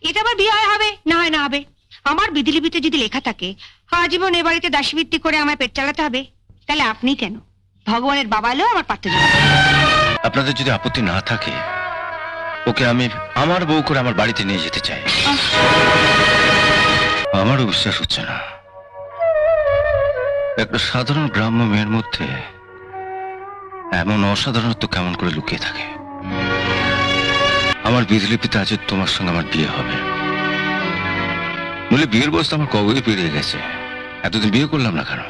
এটা আবার বিয়ে হবে না হয় না হবে। আমার বিধিলিপিতে যদি লেখা থাকে আজীবন এ বাড়িতে দাসীবৃত্তি করে আমায় পেট চালাতে হবে, তাহলে আপনি কেন? ভগবানের বাবা এলেও আমার পাত্র যাবে। আপনাদের যদি আপত্তি না থাকে ওকে আমি আমার বউ করে আমার বাড়িতে নিয়ে যেতে চাই। আমারও বিশ্বাস হচ্ছে না একটা সাধারণ গ্রাম্য মেয়ের মধ্যে এমন অসাধারণত্ব কেমন করে লুকিয়ে থাকে। আমার বিধিলিপিতে আজ তোমার সঙ্গে আমার বিয়ে হবে বলে বিয়ের বয়স আমার কবে পেরিয়ে গেছে। এতদিন বিয়ে করলাম না কেন?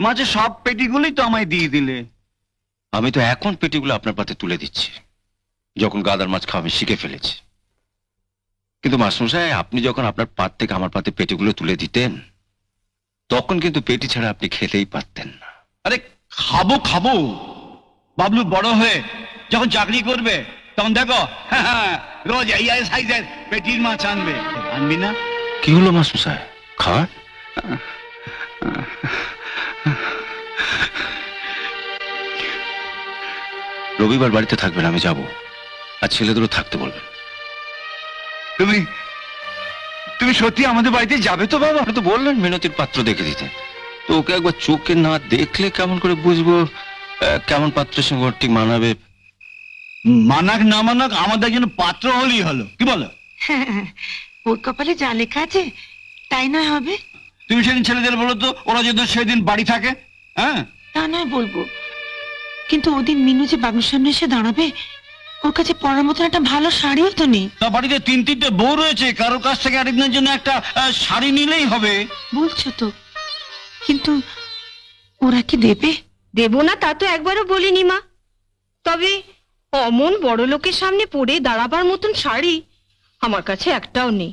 মাঝে সব পেটিগুলোই তো আমায় দিয়ে দিলে। আমি তো এখন পেটিগুলো আপনার পাতে তুলে দিচ্ছি, যখন গাদার মাছ খাওয়া আমি শিখে ফেলেছি। কিন্তু মাস্টারমশাই, আপনি যখন আপনার পাত থেকে আমার পাতে পেটিগুলো তুলে দিতেন তখন কিন্তু পেটি ছাড়া আপনি খেতেই পারতেন না। আরে খাবো খাবো, বাবলু বড় হয়ে যখন চাকরি করবে তখন দেখো রোজ এই সাইজের পেটির মাছ আনবে। আনবি না? কি হলো মাস্টারমশাই, খান। রবিবার বাড়িতে থাকবেন, আমি যাব, আর ছেলেদেরও থাকতে বলবেন। তুমি তুমি সত্যি আমাদের বাড়িতে যাবে তো বাবা? আপনি তো বললেন মিনতির পাত্র দেখে দিতে, তো ওকে একবার চোখে না দেখলে কেমন করে বুঝবো কেমন পাত্রের সঙ্গে ওর ঠিক মানাবে? মানাক না মানাক আমাদের জন্য পাত্র হলেই হলো, কি বলো? ওর কপালে যা লেখা আছে তাই নয় হবে। তুমি সেদিন ছেলেদের বলো তো, ওরা যদি সেদিন বাড়ি থাকে। হ্যাঁ, তা নয় বলবো, কিন্তু ওদিন মিনু যে বাবুর সামনে এসে দাঁড়াবে, ওর কাছে পরার মতন একটা ভালো শাড়িও তো নেই। তা বাড়িতে তিনটে বউ রয়েছে, কারোর কাছ থেকে আরেকজনের জন্য একটা শাড়ি নিলেই হবে। বলছো তো, কিন্তু ওরা কি দেবে? দেবো না তা তো একবারও বলিনি মা, তবে অমন বড় লোকের সামনে পরে দাঁড়াবার মতন শাড়ি আমার কাছে একটাও নেই।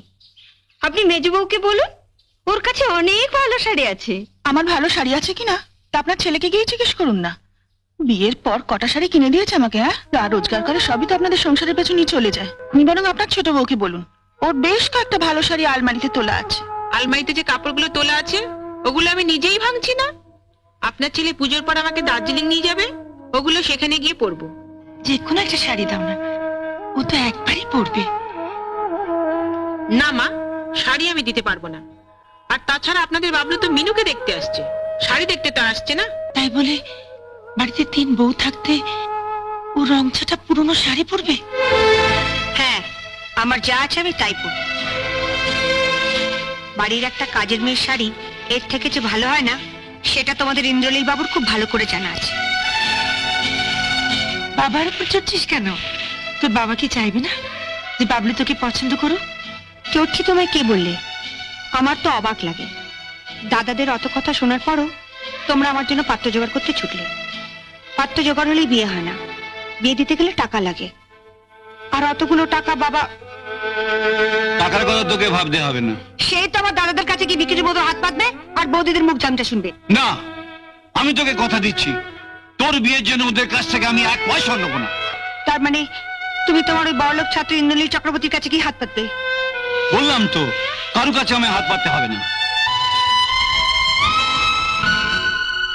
আপনি মেজ বউকে বলুন, ওর কাছে অনেক ভালো শাড়ি আছে। আমার ভালো শাড়ি আছে কিনা তা আপনার ছেলেকে গিয়ে জিজ্ঞেস করুন না। বিয়ের পর কটা শাড়ি কিনে দিয়েছে আমাকে। হ্যাঁ, যা রোজগার করে সবই তো আপনাদের সংসারের পেছনেই চলে যায়। আপনি বরং আপনার ছোট বউকে বলুন, ওর বেশ কয়েকটা ভালো শাড়ি আলমারিতে তোলা আছে। আলমারিতে যে কাপড়গুলো তোলা আছে ওগুলো আমি নিজেই ভাঙছি না। আপনার ছেলে পুজোর পর আমাকে দার্জিলিং নিয়ে যাবে, ওগুলো সেখানে গিয়ে পরবো। যে কোনো একটা শাড়ি দাও না, ও তো একবারই পরবে। না মা, শাড়ি আমি দিতে পারবো না। আর তাছাড়া আপনাদের বাবলু তো মিনুকে দেখতে আসছে, শাড়ি দেখতে তো আসছে না। তাই বলে বাড়িতে 3 বউ থাকতে ও রংছাটা পুরনো শাড়ি পরবে? হ্যাঁ, আমার যা আছে আমি তাই পরব। বাড়ির একটা কাজের মেয়ের শাড়ি এর থেকে যে ভালো হয় না, সেটা তোমাদের ইন্দ্রলীল বাবুর খুব ভালো করে জানা আছে। বাবার উপর চড়ছিস কেন? তোর বাবা কি চাইবে না যে বাবলু তোকে পছন্দ করুক? চড়ছি তোমায় কে বললে? আমার তো অবাক লাগে, দাদাদের অত কথা শোনার পরও তোমরা আমার জন্য পাত্র জোগাড় করতে ছুটলে। পাত্র জোগাড় হলেই বিয়ে হয় না, বিয়ে দিতে গেলে টাকা লাগে, আর অতগুলো টাকা বাবা। টাকার কথা তোকে ভাবতে হবে না। সে তো আমার দাদাদের কাছে গিয়ে বিক্রির মতো হাত পাতবে আর বৌদিদের মুখ জানতে শুনবে। না, আমি তোকে কথা দিচ্ছি, তোর বিয়ের জন্য ওদের কাছ থেকে আমি 1 পয়সা নেবো না। তার মানে তুমি তোমার ওই বড়লোক ছাত্র ইন্দ্রনীল চক্রবর্তীর কাছে কি হাত পাতবে? বললাম তো, কারো কাছে আমি হাত পাততে হবে না।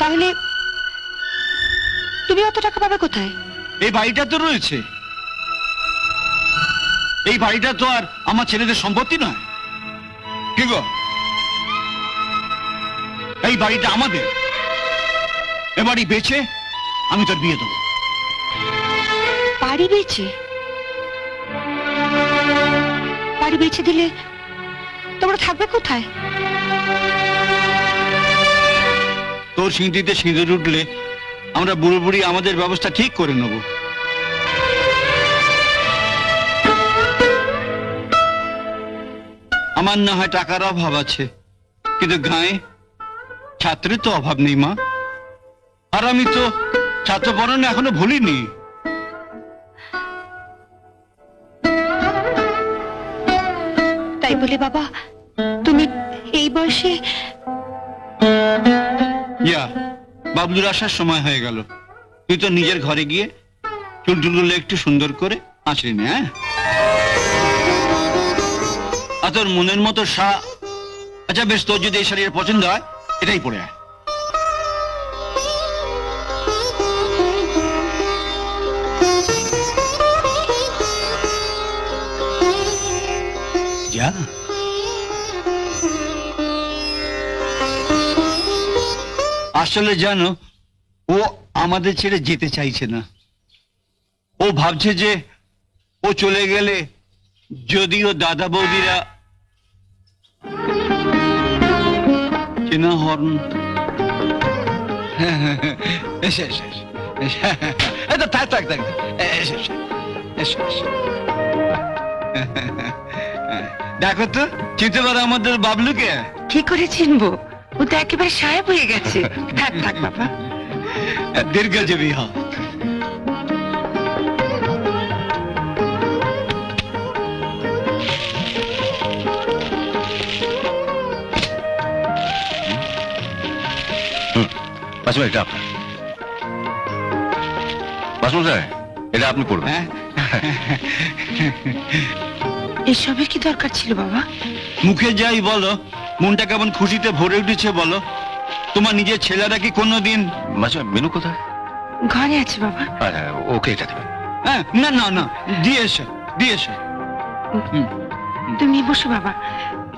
তাহলে তুমি অত টাকা পাবে কোথায়? এই বাড়িটা তো রয়েছে, এই বাড়িটা তো আর আমার ছেলেদের সম্পত্তি নয়। কি গো, এই বাড়িটা আমাদের। এ বাড়ি বেচে আমি তোর বিয়ে দেবো। বাড়ি বেচে? বাড়ি বেচে দিলে তোমরা থাকবে কোথায়? তোর সিঁড়িতে সিঁদুর উঠলে আমরা বুড়ো বুড়ি আমাদের ব্যবস্থা ঠিক করে নেব। আমার না হয় টাকার অভাব আছে, কিন্তু গায়ে ছাত্রের তো অভাব নেই মা। আর আমি তো ছাত্র পড়ানো এখনো ভুলিনি। তাই বলে বাবা তুমি এই বয়সে? ইয়া, বাবলুর আসার সময় হয়ে গেল, তুই তো নিজের ঘরে গিয়ে চুলটুলগুলো একটু সুন্দর করে আঁচড়ে নে। হ্যাঁ, আর তোর মনের মতো আচ্ছা বেশ, তোর যদি এই শাড়ির পছন্দ হয় এটাই পরে আয়। যা। আসলে জানো, ও আমাদের ছেড়ে যেতে চাইছে না। ও ভাবছে যে ও চলে গেলে যদিও দাদা বৌদিরা চেনা হর্ন। এসে এসে থাক থাক থাক, এসে এসে এসে এসে। দেখো তো, চিনতে পারো আমাদের বাবলুকে? কি করে চিনবো? ও তো একেবারে সাহেব হয়ে গেছে। থাক থাক বাবা। দীর্ঘজীবী হ। বাসমা, এটা আপনার। বাসমা, এটা আপনি পড়বেন। হ্যাঁ, এসবের কি দরকার ছিল বাবা? মুখে যাই বলো, মনটা কেমন খুশিতে ভরে উঠেছে বলো। তোমার নিজের ছেলেরা কি কোনোদিন? বাসমা, মেনু কোথায়? ঘরে আছে বাবা। আচ্ছা, ওকে এটা দেবেন। হ্যাঁ, না না না, দিয়ে এসো দিয়ে এসো। তুমি বসো বাবা,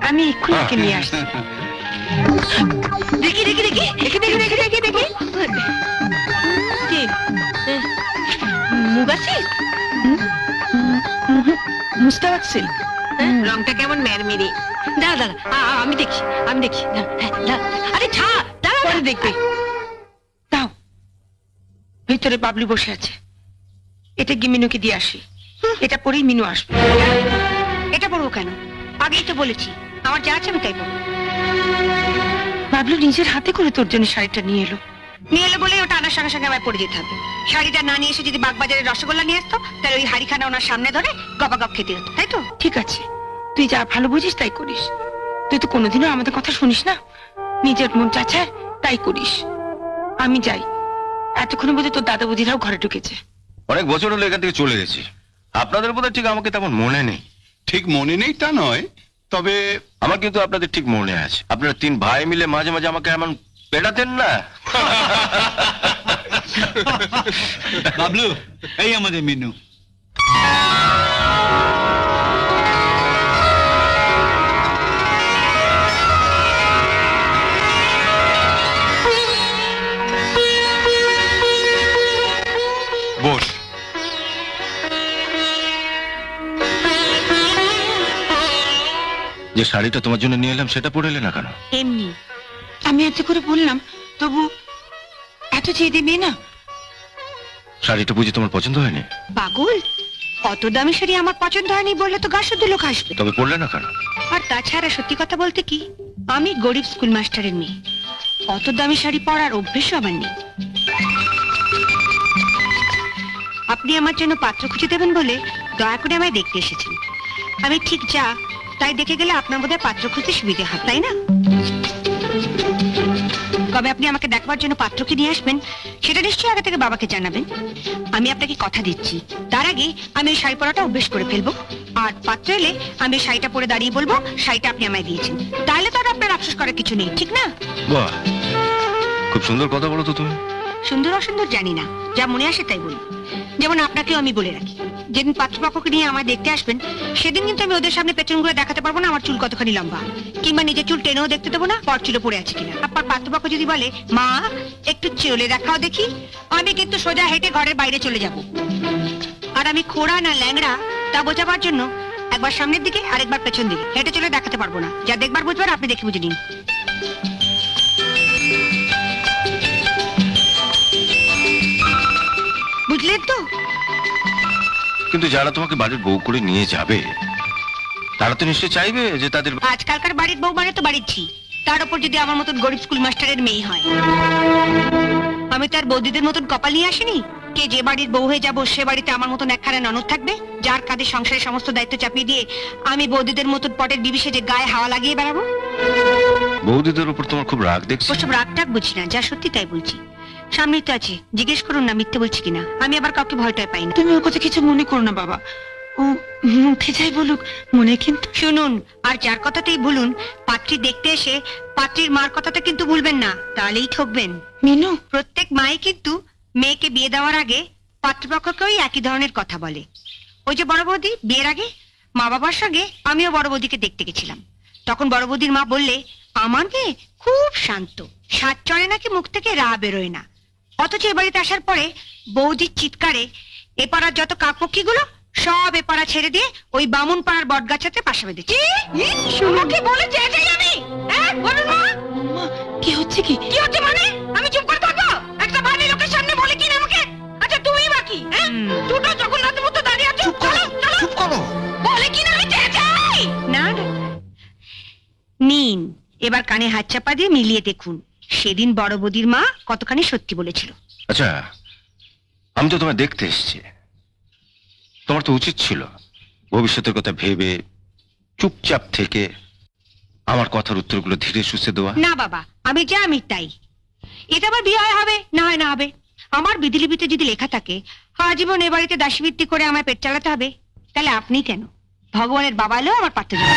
আমি এক্ষুনি ওকে নিয়ে আসছি। দেখি দেখি দেখি দেখি দেখি দেখি দেখি দেখি মুগাসি, মুস্তাক সিল্ক। রংটা কেমন মেরমেরে। দাঁড়া দাঁড়া, আমি দেখি আমি দেখি। আরে ছাড়, দাঁড়া, পরে দেখবে। দাও, ভিতরে বাবলু বসে আছে। এটা গিয়ে মিনুকে দিয়ে আসি। এটা পরেই মিনু আসবে। এটা পড়বো কেন? আগেই তো বলেছি আমার যা আছে আমি তাই পড়বো। বাবলু নিজের হাতে করে তোর জন্য শাড়িটা নিয়ে এলো বলে ওটা আনার সঙ্গে সঙ্গে আমায় পরে যেতে হবে। শাড়িটা না নিয়ে এসে যদি বাগবাজারের রসগোল্লা নিয়ে আসতো, তাহলে ওই হাড়িখানা ওনার সামনে ধরে গপাগপ খেতে হতো, তাই তো? ঠিক আছে, তুই যা ভালো বুঝিস তাই করিস। তুই তো কোনোদিনও আমাদের কথা শুনিস না, নিজের মন চাচায় তাই করিস। আমি যাই, এতক্ষণে বোধহয় তোর দাদা বৌদিরাও ঘরে ঢুকেছে। অনেক বছর হলো এখান থেকে চলে গেছি। আপনাদের বোধহয় ঠিক আমাকে তেমন মনে নেই। ঠিক মনে নেই তা নয়, তবে আমার কিন্তু আপনাদের ঠিক মনে আছে। আপনারা তিন ভাই মিলে মাঝে মাঝে আমাকে এমন পেটাতেন না? বাবলু, এই আমাদের মিনু। বস। যে শাড়িটা তোমার জন্য নিয়ে এলাম সেটা পরে এলে না কেন? এমনি আমি এত করে বললাম, তবু এত চেয়ে দেবে না। শাড়িটা বুঝি তোমার পছন্দ হয়নি? পাগল, অত দামি শাড়ি আমার পছন্দ হয়নি বললে তো গা শুদ্ধ লোক আসবে। তবে পরলে না কেন? আর তাছাড়া সত্যি কথা বলতে কি, আমি গরিব স্কুল মাস্টারের মেয়ে, অত দামি শাড়ি পরার অভ্যেসও আমার নেই। আপনি আমার জন্য পাত্র খুঁজে দেবেন বলে দয়া করে আমায় দেখতে এসেছেন। আমি ঠিক যা তাই দেখে গেলে আপনার বোধহয় পাত্র খুঁজতে সুবিধা হয়, তাই না? কবে আপনি আমাকে দেখবার জন্য পাত্রকে নিয়ে আসবেন সেটা নিশ্চয়ই আগে থেকে বাবাকে জানাবেন। আমি আপনাকে কথা দিচ্ছি, তার আগে আমি এই শাড়ি পরাটা অভ্যেস করে ফেলবো। আর পাত্র এলে আমি এই শাড়িটা পরে দাঁড়িয়ে বলবো শাড়িটা আপনি আমায় দিয়েছেন। তাহলে তো আর আপনার আফসোস করার কিছু নেই, ঠিক না? বাহ, খুব সুন্দর কথা বলো তো তুমি। সুন্দর অসুন্দর জানি না, যা মনে আসে তাই বলি। যেমন আপনাকেও আমি বলে রাখি, যেদিন পাত্রপক্ষকে নিয়ে আমায় দেখতে আসবেন সেদিন কিন্তু আমি ওদের সামনে পেছন ঘুরে দেখাতে পারবো না আমার চুল কতখানি লম্বা, কিংবা নিজের চুল টেনেও দেখতে দেবো না পর চুলে পড়ে আছে কিনা। আপনার পাত্রপক্ষ যদি বলে মা একটু চলে দেখাও দেখি, আমি কিন্তু সোজা হেঁটে ঘরের বাইরে চলে যাব। আর আমি খোড়া না ল্যাংড়া তা বোঝাবার জন্য একবার সামনের দিকে আরেকবার পেছন দিকে হেঁটে চলে দেখাতে পারবো না। যা দেখবার বুঝবার আপনি দেখে বুঝে নিন। বুঝলেন তো? কিন্তু যারা তোমাকে বাড়ির বউ করে নিয়ে যাবে তারা তো নিশ্চয়ই চাইবে যে তাদের আজকালকার বাড়ির বউ মানে তো বাড়ির ঝি, তার উপর যদি আমার মতন গরিব স্কুল মাস্টারের মেয়ে হয়। আমি তার বৌদিদের মতন কপাল নিয়ে আসিনি কে যে বাড়ির বউ হয়ে যাবো সে বাড়িতে আমার মতন একখানা ননদ থাকবে যার কাঁধে সংসারের সমস্ত দায়িত্ব চাপিয়ে দিয়ে আমি বৌদিদের মতন পটের বিবিসে যে গায়ে হাওয়া লাগিয়ে বেড়াবো। বৌদিদের উপর তোমার খুব রাগ দেখছি। ওসব রাগ টাগ বুঝি না, যা সত্যি তাই বলছি। সামনেই তো আছে, জিজ্ঞেস করুন না মিথ্যে বলছি কিনা। আমি আবার কাউকে ভয়টাই পাই না। তুমি ওর কথা কিছু মনে করো না বাবা, ও মুখে যাই বলুক মনে কিন্তু। শুনুন, আর যার কথাতেই বলুন, পাত্রী দেখতে এসে পাত্রীর মার কথাটা কিন্তু ভুলবেন না, তাহলেই ঠকবেন। মিনু, প্রত্যেক মাই কিন্তু মেয়েকে বিয়ে দেওয়ার আগে পাত্রপক্ষকেও একই ধরনের কথা বলে। ওই যে বড় বৌদি বিয়ের আগে মা বাবার সঙ্গে আমিও বড় বৌদিকে দেখতে গেছিলাম। তখন বড় বৌদির মা বললে আমার মেয়ে খুব শান্ত, সাত চড়ে নাকি মুখ থেকে রা বেরোয় না। অথচ এ বাড়িতে আসার পরে বৌদির চিৎকারে এ পাড়ার যত কাকপক্ষীগুলো সব এ পাড়া ছেড়ে দিয়ে ওই বামুন পাড়ার বট গাছাতে পাশা বেঁধেছে। কি বলেছে এটাই আমি? বলুন মা, কি হচ্ছে কি? কি হচ্ছে মানে? আমি চুপ করে থাকবো? একটা বাড়ির লোকের সামনে বলে কি না আমাকে? আচ্ছা তুমি বাকি দুটো জগন্নাথের মতো দাঁড়িয়ে আছো। চুপ করো। বলে কি না আমি চেঁচাই? না না, নিন এবার কানে হাত চাপা দিয়ে মিলিয়ে দেখুন সেদিন বড় বৌদির মা কতখানি সত্যি বলেছিল। আচ্ছা, আমি তো তোমায় দেখতে এসেছি। তোমার তো উচিত ছিল ভবিষ্যতের কথা ভেবে চুপচাপ থেকে আমার কথার উত্তরগুলো ধীরে সুস্থে দেওয়া। না বাবা, আমি যা আমি তাই। এটা আবার বিয়ে হবে না হয় না হবে। আমার বিধিলিপিতে যদি লেখা থাকে আজীবন এ বাড়িতে দাসীবৃত্তি করে আমার পেট চালাতে হবে, তাহলে আপনি কেন? ভগবানের বাবা এলেও আমার পারতে যাবে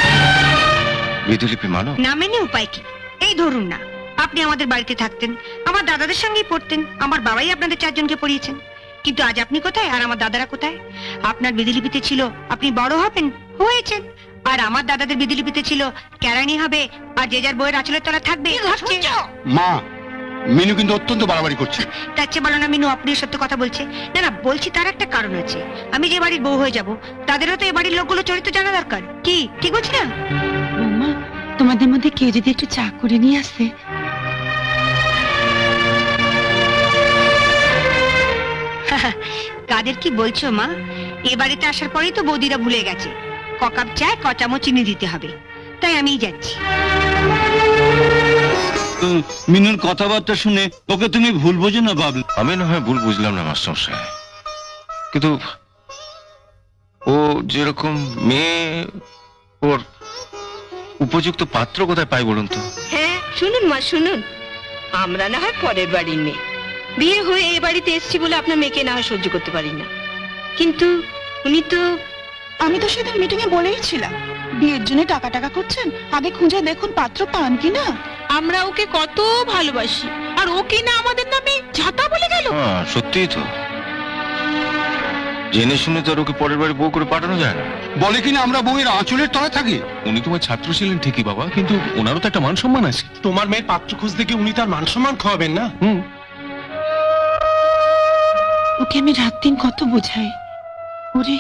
বিধিলিপি মানো? না মেনে উপায় কি? এই ধরুন না, আপনি আমাদের বাড়িতে থাকতেন, আমার দাদাদের সঙ্গেই পড়তেন, আমার বাবাই আপনাদের চারজনকে পড়িয়েছেন। কিন্তু আজ আপনি কোথায় আর আমার দাদারা কোথায়? আপনার বিধিলিপিতে ছিল আপনি বড় হবেন, হয়েছেন। আর আমার দাদাদের বিধিলিপিতে ছিল কেরানি হবে আর যে যার বইয়ের আঁচলের তলা থাকবে। মা, মিনু কিন্তু অত্যন্ত বাড়াবাড়ি করছে। তার চেয়ে বলো না মিনু আপনি সত্য কথা বলছে। না না, বলছি তার একটা কারণ আছে। আমি যে বাড়ির বউ হয়ে যাব, তাদেরও তো এ বাড়ির লোকগুলো চরিত্র জানা দরকার। কি ঠিক বলছি না? বৌমা, তোমাদের মধ্যে কেউ যদি একটু চা করে নিয়ে আসে। কাদের কি বলছো মা? এ বাড়িতে আসার পরেই তো বৌদিরা ভুলে গেছে ককাপ চায় ক চামচ চিনি দিতে হবে। তাই আমিই যাচ্ছি। মিনুর কথাবার্তা শুনে ওকে তুমি ভুল বোঝো না বাবলু। আমি না হয় ভুল বুঝলাম না মাস্টারমশাই, কিন্তু ও যেরকম মেয়ে, ওর উপযুক্ত পাত্র কোথায় পাই বলুন তো? হ্যাঁ শুনুন মা শুনুন, আমরা না হয় পরের বাড়ির মেয়ে, বিয়ে হয়ে এ বাড়িতে এসেছি বলে আপনার মেয়েকে না হয় সহ্য করতে পারি না, কিন্তু উনি তো। আমি তো সেদিন মিটিং এ বলেই ছিলাম, বিয়ের জন্য টাকা টাকা করছেন, আগে খুঁজে দেখুন পাত্র পান কিনা। আমরা ওকে কত ভালোবাসি, আর ও কি না আমাদের নামে ঝাঁটা বলে গেল। হ্যাঁ সত্যিই তো, জেনে শুনে তো আর ওকে পরের বাড়ি বউ করে পাঠানো যায় না। বলে কিনা আমরা বউয়ের আঁচলের তলায় থাকি। উনি তোমার ছাত্র ছিলেন ঠিকই বাবা, কিন্তু ওনারও তো একটা মান সম্মান আছে। তোমার মেয়ের পাত্র খুঁজতে গিয়ে উনি তার মান সম্মান খাওয়াবেন না? ওকে আমি রাত দিন কত বোঝাই, ওরে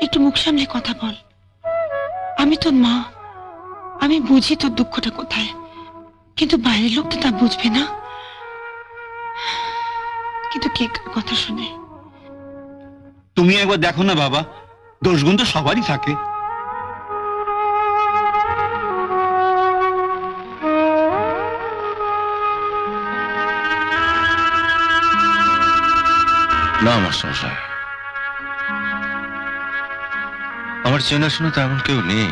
একটু মুখ সামলে কথা বল, আমি তোর মা, আমি বুঝি তোর দুঃখটা কোথায়, কিন্তু বাইরের লোক তো তা বুঝবে না। কিন্তু কে কার কথা শুনে? তুমি একবার দেখো না বাবা, দোষগুণ তো সবারই থাকে। না মাস্টারমশাই, আমার চেনাশোনা তো এমন কেউ নেই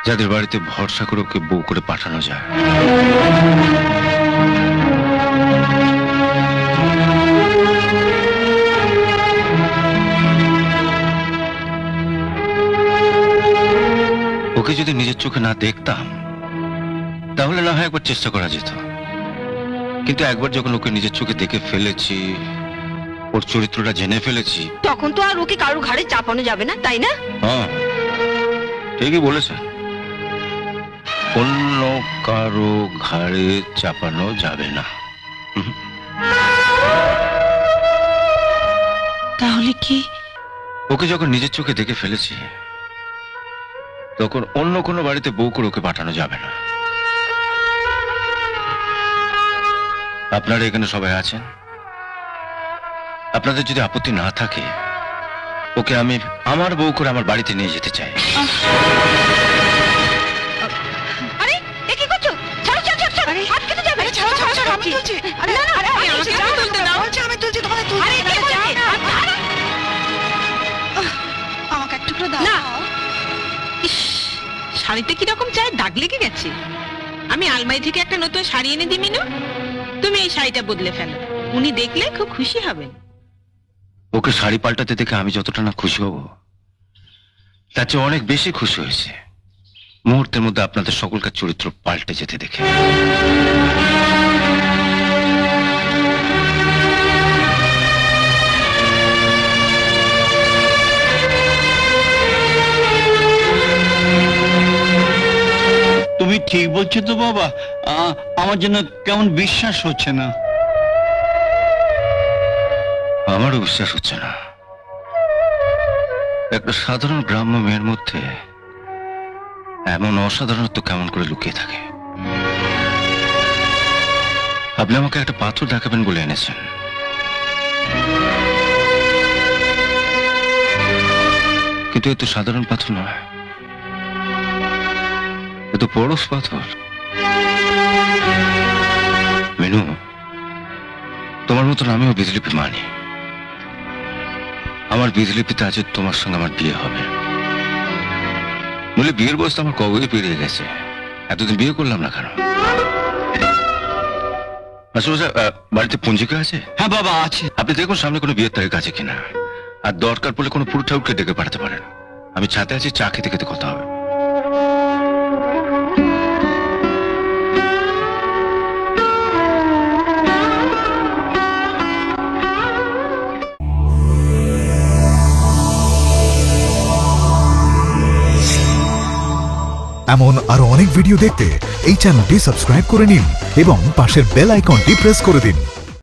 যাদের বাড়িতে ভরসা করে ওকে বউ করে পাঠানো যায়। ওকে যদি নিজের চোখে না দেখতাম তাহলে না হয় একবার চেষ্টা করা যেত, কিন্তু একবার যখন ওকে নিজের চোখে দেখে ফেলেছি, ওর চরিত্রটা জেনে ফেলেছি, তখন তো আর ওকে কারো ঘাড়ে চাপানো যাবে না, তাই না? হ্যাঁ ঠিকই বলেছে, অন্য কারো ঘাড়ে চাপানো যাবে না। তাহলে কি ওকে যখন নিজের চোখে দেখে ফেলেছি, তখন অন্য কোনো বাড়িতে বউ করে ওকে পাঠানো যাবে না। আপনারা এখানে সবাই আছেন, আপনাদের যদি আপত্তি না থাকে ওকে আমি আমার বউ করে আমার বাড়িতে নিয়ে যেতে চাই। আরে এ কি করছো? ছাড়ো ছাড়ো ছাড়ো, আটকে তো যাবে। ছাড়ো ছাড়ো ছাড়ো, আমি তুলছি। আরে না না, আরে আমাকে জামা তুলতে দাও। বলছি আমি তুলছি, তোমাকে তুলছি। আরে কে বলেছে? আমাকে এক টুকরো দাও। না। ইস, শাড়িতে কিরকম চায় দাগ লেগে গেছে। আমি আলমারি থেকে একটা নতুন শাড়ি এনে দিই মিনু, তুমি এই শাড়িটা বদলে ফেলো, উনি দেখলে খুব খুশি হবেন। ওকে শাড়ি পাল্টাতে দেখে আমি যতটা না খুশি হব, তার চেয়ে অনেক বেশি খুশি হয়েছে মুহূর্তের মধ্যে আপনাদের সকলকার চরিত্র পাল্টে যেতে দেখে। তুমি ঠিক বলছো তো বাবা? আমার জন্য কেমন বিশ্বাস হচ্ছে না। আমারও বিশ্বাস হচ্ছে না। একটা সাধারণ গ্রাম্য মেয়ের মধ্যে এমন অসাধারণত্ব কেমন করে লুকিয়ে থাকে? আপনি আমাকে একটা পাথর দেখাবেন বলে এনেছেন, কিন্তু এ তো সাধারণ পাথর নয়, এ তো পরশ পাথর। মিনু, তোমার মতন আমিও বিজলিপি মানি। আমার বিজলিপিতে আছে তোমার সঙ্গে আমার বিয়ে হবে। বলে বিয়ের বয়স তো আমার কবে পেরিয়ে গেছে, এতদিন বিয়ে করলাম না কেন? বাড়িতে পঞ্জিকা আছে? হ্যাঁ বাবা আছে। আপনি দেখুন সামনে কোনো বিয়ের তারিখ আছে কিনা, আর দরকার পড়লে কোনো পুরো ঠাকুরকে ডেকে পাঠাতে পারেন। আমি ছাতে আছি, চা খেতে খেতে কথা হবে। এমন আরো অনেক ভিডিও দেখতে এই চ্যানেলটি সাবস্ক্রাইব করে নিন এবং পাশের বেল আইকনটি প্রেস করে দিন।